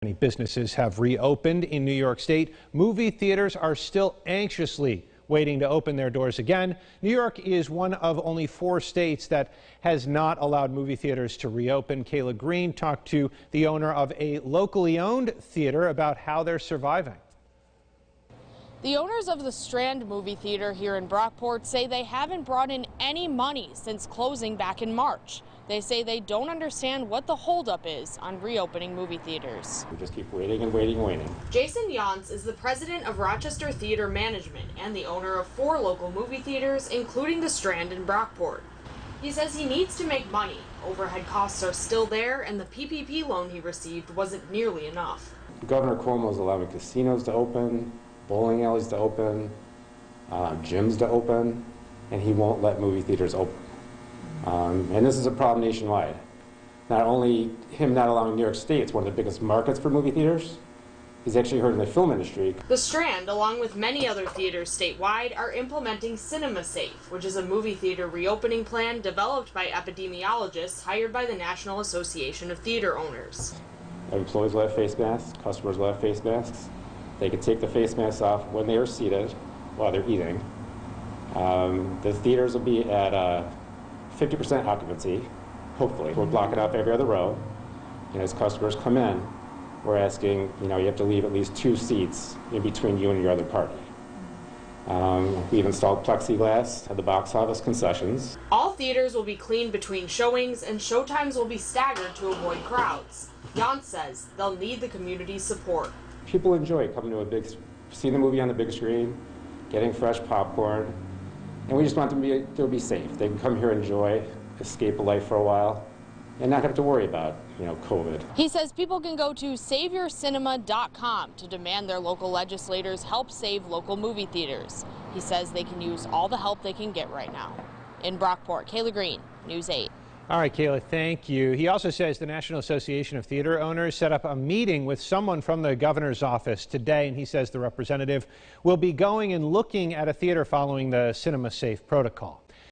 Many businesses have reopened in New York State. Movie theaters are still anxiously waiting to open their doors again. New York is one of only 4 states that has not allowed movie theaters to reopen. Kayla Green talked to the owner of a locally owned theater about how they're surviving. The owners of the Strand movie theater here in Brockport say they haven't brought in any money since closing back in March. They say they don't understand what the holdup is on reopening movie theaters. We just keep waiting and waiting and waiting. Jason Yance is the president of Rochester Theater Management and the owner of 4 local movie theaters, including the Strand in Brockport. He says he needs to make money. Overhead costs are still there, and the PPP loan he received wasn't nearly enough. Governor Cuomo is allowing casinos to open, bowling alleys to open, gyms to open, and he won't let movie theaters open. And this is a problem nationwide. Not only him not allowing New York State, it's one of the biggest markets for movie theaters. He's actually hurting the film industry. The Strand, along with many other theaters statewide, are implementing Cinema Safe, which is a movie theater reopening plan developed by epidemiologists hired by the National Association of Theater Owners. Employees will have face masks, customers will have face masks. They can take the face masks off when they are seated while they're eating. The theaters will be at 50% occupancy, hopefully. We're blocking off every other row. And as customers come in, we're asking, you have to leave at least 2 seats in between you and your other party. We've installed plexiglass at the box office concessions. All theaters will be cleaned between showings, and showtimes will be staggered to avoid crowds. Jan says they'll need the community's support. People enjoy coming to seeing the movie on the big screen, getting fresh popcorn, and we just want them to be safe. They can come here, enjoy, escape life for a while, and not have to worry about, COVID. He says people can go to SaveYourCinema.com to demand their local legislators help save local movie theaters. He says they can use all the help they can get right now. In Brockport, Kayla Green, News 8. All right, Kayla, thank you. He also says the National Association of Theater Owners set up a meeting with someone from the governor's office today, and he says the representative will be going and looking at a theater following the Cinema Safe protocol.